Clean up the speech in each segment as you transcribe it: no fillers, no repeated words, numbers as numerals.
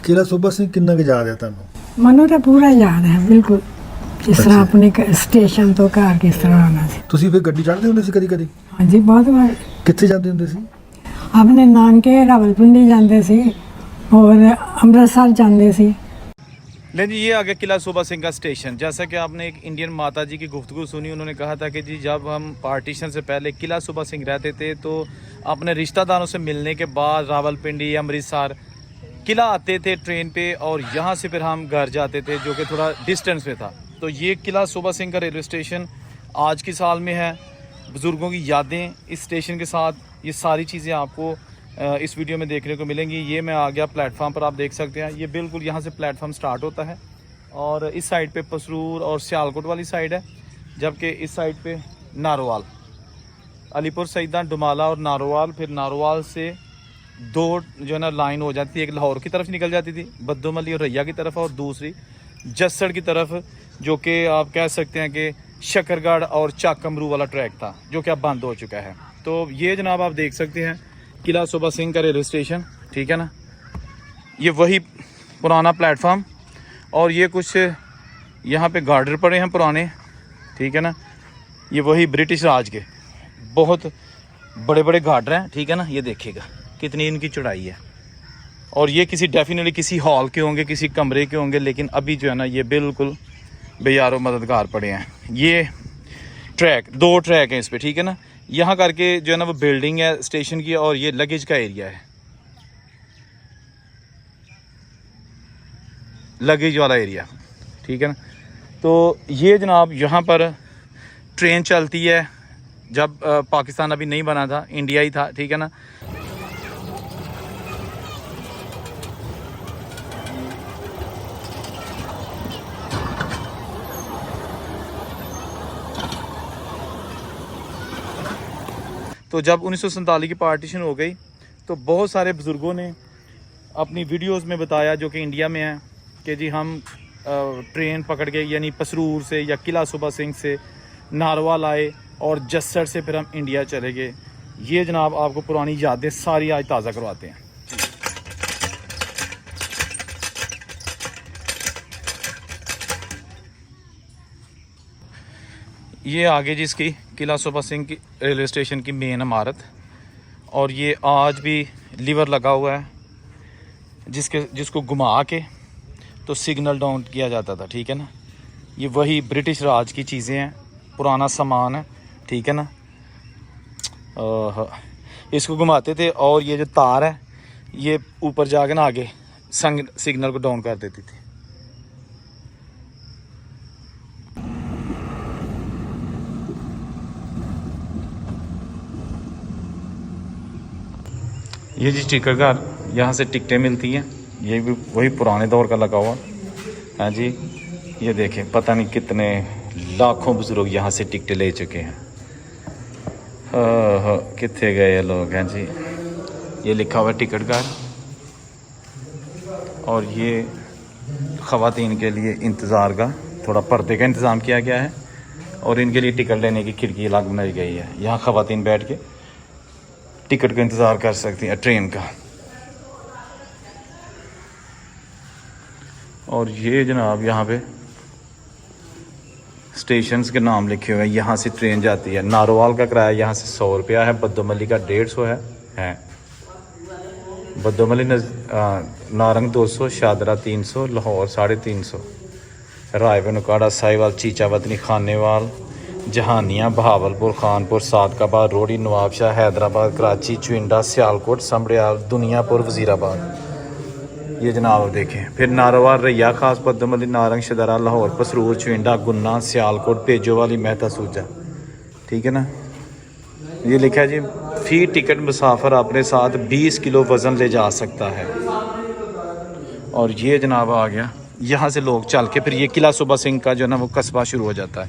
ਕਿਲਾ ਸੂਬਾ ਸਿੰਘ ਕਿੰਨਾ ਕੁ ਯਾਦ ਹੈ ਤੁਹਾਨੂੰ? ਮੈਨੂੰ ਤਾਂ ਪੂਰਾ ਯਾਦ ਹੈ ਬਿਲਕੁਲ, ਜਿਸ ਤਰ੍ਹਾਂ ਆਪਣੇ ਸਟੇਸ਼ਨ ਤੋਂ ਘਰ ਕਿਸ ਤਰ੍ਹਾਂ ਆਉਣਾ ਸੀ। ਤੁਸੀਂ ਫਿਰ ਗੱਡੀ ਚੜ੍ਹਦੇ ਹੁੰਦੇ ਸੀ ਕਦੀ ਕਦੀ? ਹਾਂਜੀ, ਬਹੁਤ ਵਾਰ ਕਿੱਥੇ ਜਾਂਦੇ ਹੁੰਦੇ ਸੀ? ਆਪਣੇ ਨਾਨਕੇ ਰਾਵਲपिंडी ਜਾਂਦੇ ਸੀ और अमृतसर जाते सी। लेकिन जी ये आ गया किला सूबा सिंह का स्टेशन। जैसा कि आपने एक इंडियन माता जी की गुफ्तगू सुनी, उन्होंने कहा था कि जी जब हम पार्टीशन से पहले किला सूबा सिंह रहते थे तो अपने रिश्तेदारों से मिलने के बाद रावलपिंडी या अमृतसर किला आते थे ट्रेन पे, और यहाँ से फिर हम घर जाते थे जो कि थोड़ा डिस्टेंस में था। तो ये किला सूबा सिंह का रेलवे स्टेशन आज की साल में है। बुज़ुर्गों की यादें इस स्टेशन के साथ, ये सारी चीज़ें आपको इस वीडियो में देखने को मिलेंगी। ये मैं आ गया प्लेटफार्म पर, आप देख सकते हैं ये बिल्कुल यहाँ से प्लेटफार्म स्टार्ट होता है और इस साइड पे पसरूर और सियालकोट वाली साइड है, जबकि इस साइड पे नारोवाल, अलीपुर सईदा, डुमाला और नारोवाल। फिर नारोवाल से दो जो है ना लाइन हो जाती है, एक लाहौर की तरफ निकल जाती थी बद्दोमली और रैया की तरफ, और दूसरी जसड़ की तरफ, जो कि आप कह सकते हैं कि शकरगढ़ और चाकमरू वाला ट्रैक था जो कि अब बंद हो चुका है। तो ये जनाब आप देख सकते हैं किला सूबा सिंह का रेलवे स्टेशन, ठीक है ना। ये वही पुराना प्लेटफार्म, और ये कुछ यहाँ पे गार्डर पड़े हैं पुराने, ठीक है ना। ये वही ब्रिटिश राज के बहुत बड़े बड़े गार्डर हैं, ठीक है ना। ये देखिएगा कितनी इनकी चौड़ाई है, और ये किसी डेफिनेटली किसी हॉल के होंगे, किसी कमरे के होंगे, लेकिन अभी जो है ना ये बिल्कुल बेयारो मददगार पड़े हैं। ये ट्रैक, दो ट्रैक हैं इस पर, ठीक है ना। यहाँ करके जो है ना वो बिल्डिंग है स्टेशन की, और ये लगेज का एरिया है, लगेज वाला एरिया, ठीक है ना। तो ये जनाब यहाँ पर ट्रेन चलती है, जब पाकिस्तान अभी नहीं बना था, इंडिया ही था, ठीक है ना। तो जब 1947 की पार्टीशन हो गई तो बहुत सारे बुज़ुर्गों ने अपनी वीडियोस में बताया, जो कि इंडिया में है, कि जी हम ट्रेन पकड़ के यानी पसरूर से या किला सूबा सिंह से नारवाल आए और जसड़ से फिर हम इंडिया चले गए। ये जनाब आपको पुरानी यादें सारी आज ताज़ा करवाते हैं। ये आगे जिसकी किला सूबा सिंह की रेलवे स्टेशन की मेन इमारत, और ये आज भी लीवर लगा हुआ है जिसको घुमा के तो सिग्नल डाउन किया जाता था, ठीक है ना। ये वही ब्रिटिश राज की चीज़ें हैं, पुराना सामान है, ठीक है ना। इसको घुमाते थे, और ये जो तार है ये ऊपर जाके ना आगे सिग्नल को डाउन कर देती थी। ये जी टिकट घर, यहाँ से टिकटें मिलती हैं, ये भी वही पुराने दौर का लगा हुआ है जी। ये देखें पता नहीं कितने लाखों बुजुर्ग यहाँ से टिकटें ले चुके हैं। कितने गए ये लोग हैं जी। ये लिखा हुआ है टिकट घर, और ये ख़वातीन के लिए इंतज़ार का थोड़ा पर्दे का इंतज़ाम किया गया है, और इनके लिए टिकट लेने की खिड़की अलग बनाई गई है। यहाँ ख़वातीन बैठ के टिकट का इंतज़ार कर सकती हैं ट्रेन का। और ये जनाब यहाँ पे स्टेशंस के नाम लिखे हुए हैं। यहाँ से ट्रेन जाती है, नारोवाल का किराया यहाँ से 100 रुपया है, बद्दोमली का 150 है। बद्दोमली नारंग 200, शादरा 300, लाहौर 350, रायबनुकाड़ा, साहिवाल, चीचावतनी, खानेवाल, जहानिया, बहावलपुर, खानपुर, सादकाबाद, रोडी, नवाबशाह, हैदराबाद, कराची, चुंडा, सियालकोट, समड़ियाल, दुनियापुर, वज़ीराबाद। ये जनाब देखें। फिर नारोवाल, रैया, खास, बद्दोमली, नारंग, शदरा, लाहौर, पसरूर, चुंडा, गुन्ना, सियालकोट, पेजोवाली, मेहता, सूजा, ठीक है ना। ये लिखा है जी फी टिकट मुसाफिर अपने साथ 20 किलो वज़न ले जा सकता है। और ये जनाब आ गया, यहाँ से लोग चल के फिर ये किला सूबा सिंह का जो है ना वो कस्बा शुरू हो जाता है।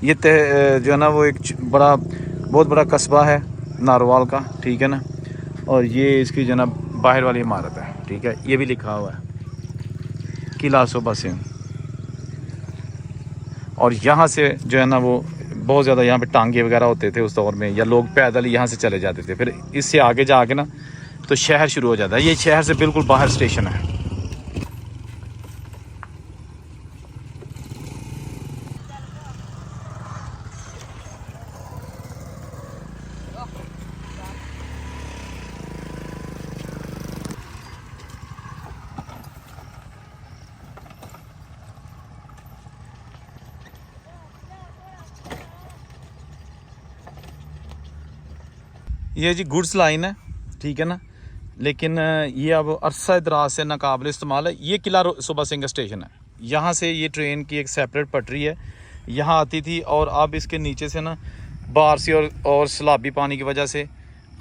ये जो है ना वो एक बहुत बड़ा कस्बा है नारोवाल का, ठीक है ना। और ये इसकी जो है ना बाहर वाली इमारत है, ठीक है। ये भी लिखा हुआ है किला सूबा सिंह। और यहाँ से जो है ना वो बहुत ज़्यादा यहाँ पे टांगे वगैरह होते थे उस दौर में, या लोग पैदल यहाँ से चले जाते थे। फिर इससे आगे जाके ना तो शहर शुरू हो जाता है। ये शहर से बिल्कुल बाहर स्टेशन है। ये जी गुड्स लाइन है, ठीक है ना, लेकिन ये अब अरसा दराज से नाकाबिल इस्तेमाल है। ये किला सूबा सिंह स्टेशन है, यहाँ से ये ट्रेन की एक सेपरेट पटरी है, यहाँ आती थी और अब इसके नीचे से ना बारिश और सैलाबी पानी की वजह से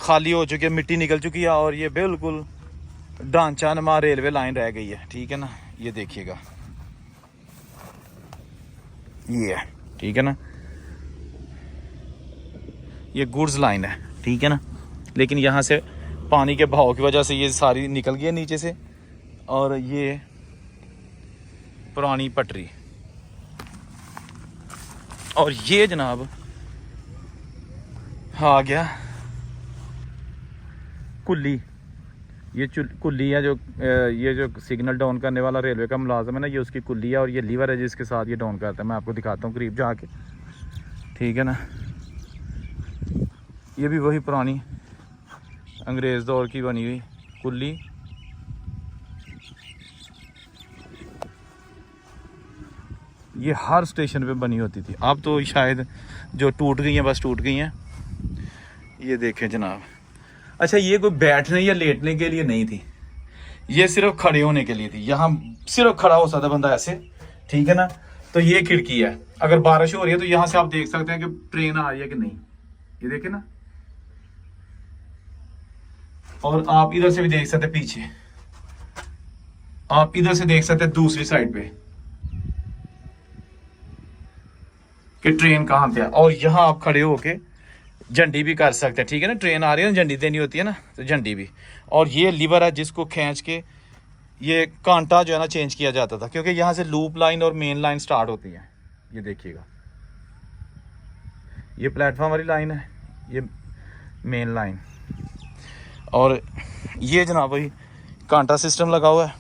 खाली हो चुकी है, मिट्टी निकल चुकी है और ये बिल्कुल ढांचा नुमा रेलवे लाइन रह गई है, ठीक है ना। ये देखिएगा, ये है, ठीक है ना, ये गुड्स लाइन है, ठीक है ना, लेकिन यहाँ से पानी के बहाव की वजह से ये सारी निकल गई है नीचे से और ये पुरानी पटरी। और ये जनाब आ गया कुल्ली, ये कुल्ली है जो ये जो सिग्नल डाउन करने वाला रेलवे का मुलाजम है ना, ये उसकी कुल्ली है और ये लीवर है जिसके साथ ये डाउन करता है। मैं आपको दिखाता हूँ करीब जाके, ठीक है ना। ये भी वही पुरानी अंग्रेज़ दौर की बनी हुई कुल्ली, ये हर स्टेशन पे बनी होती थी। अब तो शायद जो टूट गई हैं, बस टूट गई हैं। ये देखें जनाब, अच्छा ये कोई बैठने या लेटने के लिए नहीं थी, ये सिर्फ खड़े होने के लिए थी। यहाँ सिर्फ खड़ा हो सकता बंदा ऐसे, ठीक है ना। तो ये खिड़की है, अगर बारिश हो रही है तो यहाँ से आप देख सकते हैं कि ट्रेन आ रही है कि नहीं, ये देखें ना। और आप इधर से भी देख सकते हैं, पीछे आप इधर से देख सकते हैं दूसरी साइड पे कि ट्रेन कहाँ पे है। और यहाँ आप खड़े होके झंडी भी कर सकते हैं, ठीक है ना। ट्रेन आ रही है ना, झंडी देनी होती है ना, तो झंडी भी। और ये लीवर है जिसको खींच के ये कांटा जो है ना चेंज किया जाता था, क्योंकि यहाँ से लूप लाइन और मेन लाइन स्टार्ट होती है। ये देखिएगा, ये प्लेटफॉर्म वाली लाइन है, ये मेन लाइन। और ये जनाब भाई कांटा सिस्टम लगा हुआ है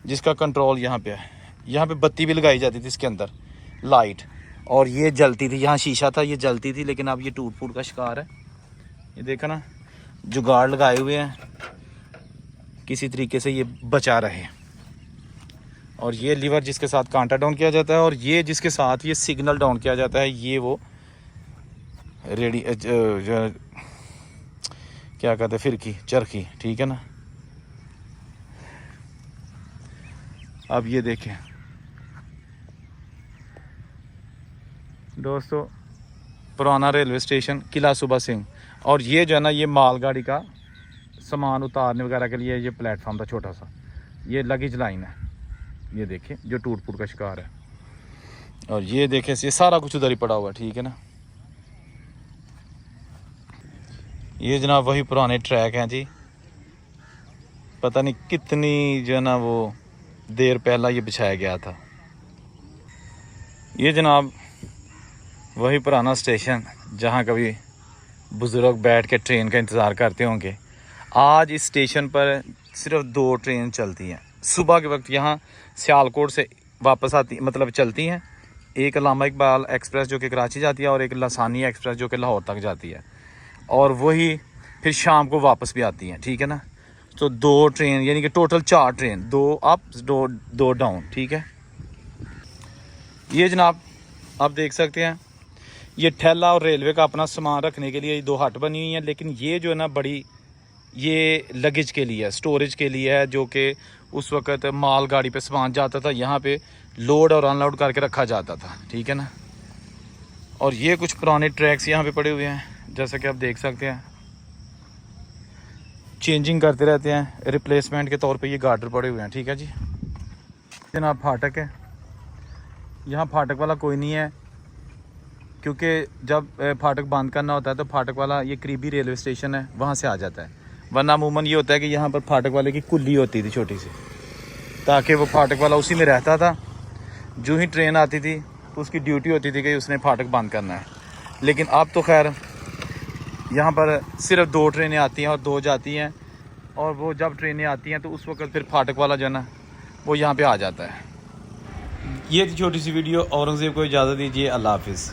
जिसका कंट्रोल यहाँ पे है। यहाँ पे बत्ती भी लगाई जाती थी इसके अंदर, लाइट, और ये जलती थी। यहाँ शीशा था, ये जलती थी, लेकिन अब ये टूट फूट का शिकार है। ये देखा ना, जुगाड़ लगाए हुए हैं किसी तरीके से ये बचा रहे। और ये लीवर जिसके साथ कांटा डाउन किया जाता है और ये जिसके साथ ये सिग्नल डाउन किया जाता है, ये वो रेडी क्या कहते हैं, फिरकी, चरखी, ठीक है ना। अब ये देखें दोस्तों, पुराना रेलवे स्टेशन किला सूबा सिंह। और ये जो है ना, ये मालगाड़ी का सामान उतारने वगैरह के लिए ये प्लेटफॉर्म था छोटा सा, ये लगेज लाइन है। ये देखिए जो टूट फूट का शिकार है। और ये देखें, ये सारा कुछ उधर ही पड़ा हुआ है, ठीक है ना। ये जनाब वही पुराने ट्रैक हैं जी, पता नहीं कितनी जो है ना वो देर पहला ये बिछाया गया था। ये जनाब वही पुराना स्टेशन जहाँ कभी बुज़ुर्ग बैठ के ट्रेन का इंतज़ार करते होंगे। आज इस स्टेशन पर सिर्फ 2 ट्रेन चलती हैं सुबह के वक्त, यहाँ सियालकोट से वापस आती, मतलब चलती हैं। एक अल्लामा इकबाल एक्सप्रेस जो कि कराची जाती है और एक लसानी एक्सप्रेस जो कि लाहौर तक जाती है, और वही फिर शाम को वापस भी आती हैं, ठीक है ना। तो 2 ट्रेन, यानी कि टोटल 4 ट्रेन, 2 अप 2 डाउन, ठीक है। ये जनाब आप देख सकते हैं, ये ठेला और रेलवे का अपना सामान रखने के लिए 2 हट बनी हुई हैं। लेकिन ये जो है ना बड़ी, ये लगेज के लिए है, स्टोरेज के लिए है, जो कि उस वक़्त माल गाड़ी पे सामान जाता था, यहाँ पे लोड और अनलोड करके रखा जाता था, ठीक है ना। और ये कुछ पुराने ट्रैक्स यहाँ पे पड़े हुए हैं, जैसा कि आप देख सकते हैं, चेंजिंग करते रहते हैं, रिप्लेसमेंट के तौर पे ये गार्डर पड़े हुए हैं, ठीक है जी। जनाब फाटक है, यहाँ फाटक वाला कोई नहीं है, क्योंकि जब फाटक बंद करना होता है तो फाटक वाला, ये करीबी रेलवे स्टेशन है, वहाँ से आ जाता है। वरना अमूमन ये होता है कि यहाँ पर फाटक वाले की कुल्ली होती थी छोटी सी, ताकि वो फाटक वाला उसी में रहता था। जो ही ट्रेन आती थी तो उसकी ड्यूटी होती थी कि उसने फाटक बंद करना है। लेकिन अब तो खैर यहाँ पर सिर्फ 2 ट्रेनें आती हैं और 2 जाती हैं, और वो जब ट्रेनें आती हैं तो उस वक्त फिर फाटक वाला जो है ना वो यहाँ पे आ जाता है। ये थी छोटी सी वीडियो। औरंगज़ेब को इजाज़त दीजिए, अल्लाह हाफिज़।